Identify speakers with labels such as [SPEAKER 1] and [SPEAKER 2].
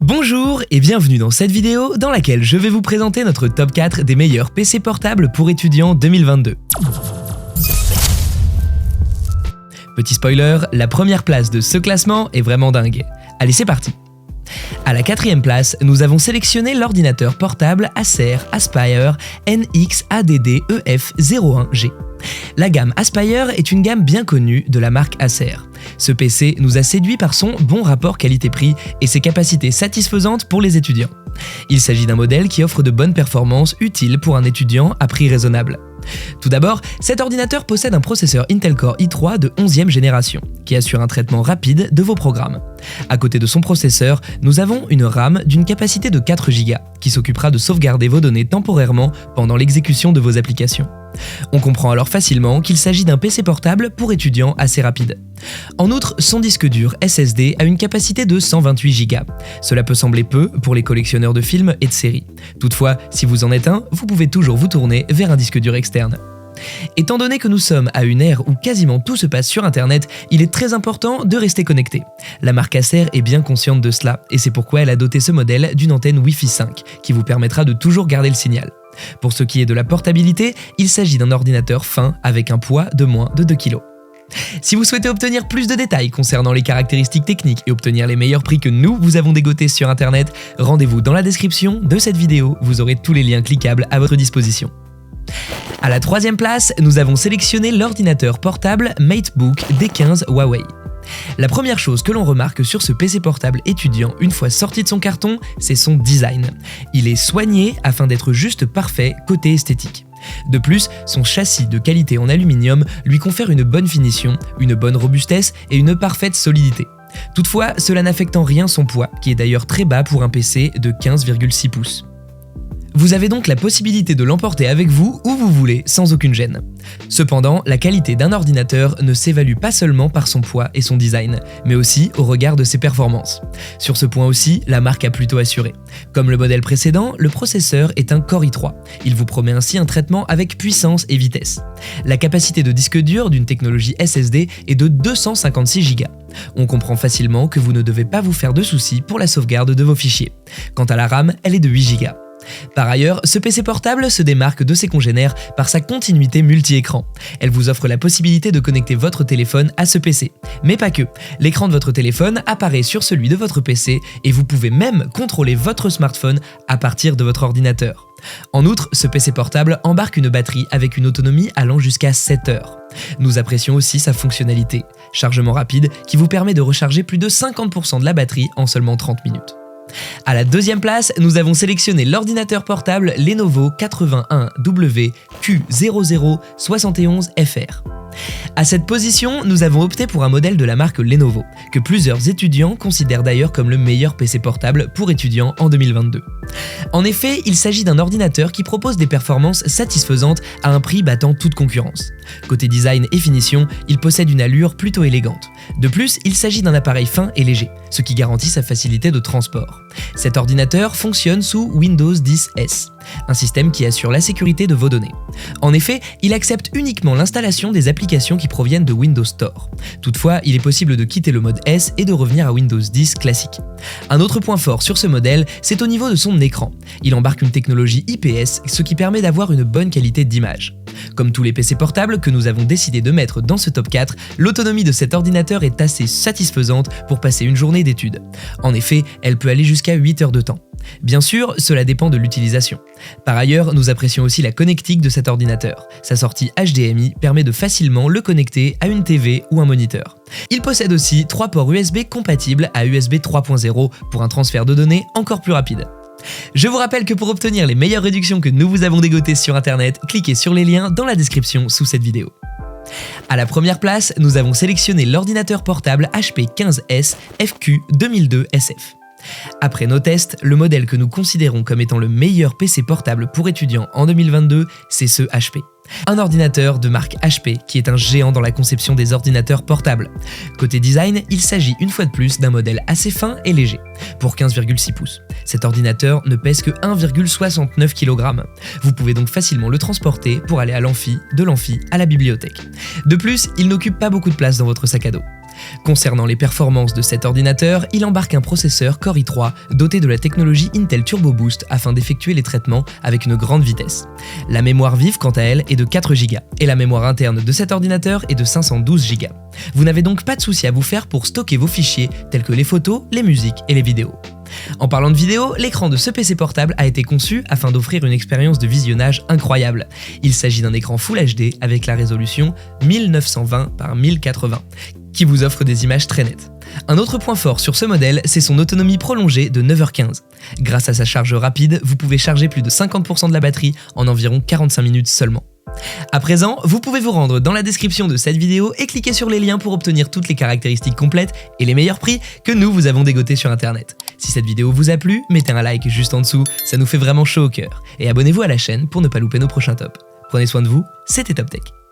[SPEAKER 1] Bonjour et bienvenue dans cette vidéo dans laquelle je vais vous présenter notre top 4 des meilleurs PC portables pour étudiants 2022. Petit spoiler, la première place de ce classement est vraiment dingue. Allez, c'est parti! À la quatrième place, nous avons sélectionné l'ordinateur portable Acer Aspire NX-ADD-EF01G. La gamme Aspire est une gamme bien connue de la marque Acer. Ce PC nous a séduit par son bon rapport qualité-prix et ses capacités satisfaisantes pour les étudiants. Il s'agit d'un modèle qui offre de bonnes performances utiles pour un étudiant à prix raisonnable. Tout d'abord, cet ordinateur possède un processeur Intel Core i3 de 11e génération, qui assure un traitement rapide de vos programmes. À côté de son processeur, nous avons une RAM d'une capacité de 4 Go, qui s'occupera de sauvegarder vos données temporairement pendant l'exécution de vos applications. On comprend alors facilement qu'il s'agit d'un PC portable pour étudiants assez rapide. En outre, son disque dur SSD a une capacité de 128 Go. Cela peut sembler peu pour les collectionneurs de films et de séries. Toutefois, si vous en êtes un, vous pouvez toujours vous tourner vers un disque dur externe. Étant donné que nous sommes à une ère où quasiment tout se passe sur Internet, il est très important de rester connecté. La marque Acer est bien consciente de cela, et c'est pourquoi elle a doté ce modèle d'une antenne Wi-Fi 5, qui vous permettra de toujours garder le signal. Pour ce qui est de la portabilité, il s'agit d'un ordinateur fin avec un poids de moins de 2 kg. Si vous souhaitez obtenir plus de détails concernant les caractéristiques techniques et obtenir les meilleurs prix que nous vous avons dégotés sur Internet, rendez-vous dans la description de cette vidéo, vous aurez tous les liens cliquables à votre disposition. À la troisième place, nous avons sélectionné l'ordinateur portable MateBook D15 Huawei. La première chose que l'on remarque sur ce PC portable étudiant une fois sorti de son carton, c'est son design. Il est soigné afin d'être juste parfait côté esthétique. De plus, son châssis de qualité en aluminium lui confère une bonne finition, une bonne robustesse et une parfaite solidité. Toutefois, cela n'affecte en rien son poids, qui est d'ailleurs très bas pour un PC de 15,6 pouces. Vous avez donc la possibilité de l'emporter avec vous où vous voulez, sans aucune gêne. Cependant, la qualité d'un ordinateur ne s'évalue pas seulement par son poids et son design, mais aussi au regard de ses performances. Sur ce point aussi, la marque a plutôt assuré. Comme le modèle précédent, le processeur est un Core i3. Il vous promet ainsi un traitement avec puissance et vitesse. La capacité de disque dur d'une technologie SSD est de 256 Go. On comprend facilement que vous ne devez pas vous faire de soucis pour la sauvegarde de vos fichiers. Quant à la RAM, elle est de 8 Go. Par ailleurs, ce PC portable se démarque de ses congénères par sa continuité multi-écran. Elle vous offre la possibilité de connecter votre téléphone à ce PC. Mais pas que. L'écran de votre téléphone apparaît sur celui de votre PC et vous pouvez même contrôler votre smartphone à partir de votre ordinateur. En outre, ce PC portable embarque une batterie avec une autonomie allant jusqu'à 7 heures. Nous apprécions aussi sa fonctionnalité, chargement rapide qui vous permet de recharger plus de 50% de la batterie en seulement 30 minutes. À la deuxième place, nous avons sélectionné l'ordinateur portable Lenovo 81WQ0071FR. À cette position, nous avons opté pour un modèle de la marque Lenovo, que plusieurs étudiants considèrent d'ailleurs comme le meilleur PC portable pour étudiants en 2022. En effet, il s'agit d'un ordinateur qui propose des performances satisfaisantes à un prix battant toute concurrence. Côté design et finition, il possède une allure plutôt élégante. De plus, il s'agit d'un appareil fin et léger, ce qui garantit sa facilité de transport. Cet ordinateur fonctionne sous Windows 10S, un système qui assure la sécurité de vos données. En effet, il accepte uniquement l'installation des applications qui proviennent de Windows Store. Toutefois, il est possible de quitter le mode S et de revenir à Windows 10 classique. Un autre point fort sur ce modèle, c'est au niveau de son écran. Il embarque une technologie IPS, ce qui permet d'avoir une bonne qualité d'image. Comme tous les PC portables que nous avons décidé de mettre dans ce top 4, l'autonomie de cet ordinateur est assez satisfaisante pour passer une journée d'études. En effet, elle peut aller jusqu'à 8 heures de temps. Bien sûr, cela dépend de l'utilisation. Par ailleurs, nous apprécions aussi la connectique de cet ordinateur. Sa sortie HDMI permet de facilement le connecter à une TV ou un moniteur. Il possède aussi 3 ports USB compatibles à USB 3.0 pour un transfert de données encore plus rapide. Je vous rappelle que pour obtenir les meilleures réductions que nous vous avons dégotées sur Internet, cliquez sur les liens dans la description sous cette vidéo. À la première place, nous avons sélectionné l'ordinateur portable HP 15S FQ 2002 SF. Après nos tests, le modèle que nous considérons comme étant le meilleur PC portable pour étudiants en 2022, c'est ce HP. Un ordinateur de marque HP qui est un géant dans la conception des ordinateurs portables. Côté design, il s'agit une fois de plus d'un modèle assez fin et léger, pour 15,6 pouces. Cet ordinateur ne pèse que 1,69 kg. Vous pouvez donc facilement le transporter pour aller à l'amphi, de l'amphi à la bibliothèque. De plus, il n'occupe pas beaucoup de place dans votre sac à dos. Concernant les performances de cet ordinateur, il embarque un processeur Core i3 doté de la technologie Intel Turbo Boost afin d'effectuer les traitements avec une grande vitesse. La mémoire vive, quant à elle, est de 4 Go et la mémoire interne de cet ordinateur est de 512 Go. Vous n'avez donc pas de souci à vous faire pour stocker vos fichiers tels que les photos, les musiques et les vidéos. En parlant de vidéo, l'écran de ce PC portable a été conçu afin d'offrir une expérience de visionnage incroyable. Il s'agit d'un écran Full HD avec la résolution 1920 par 1080, qui vous offre des images très nettes. Un autre point fort sur ce modèle, c'est son autonomie prolongée de 9h15. Grâce à sa charge rapide, vous pouvez charger plus de 50% de la batterie en environ 45 minutes seulement. À présent, vous pouvez vous rendre dans la description de cette vidéo et cliquer sur les liens pour obtenir toutes les caractéristiques complètes et les meilleurs prix que nous vous avons dégotés sur internet. Si cette vidéo vous a plu, mettez un like juste en dessous, ça nous fait vraiment chaud au cœur. Et abonnez-vous à la chaîne pour ne pas louper nos prochains tops. Prenez soin de vous, c'était Top Tech.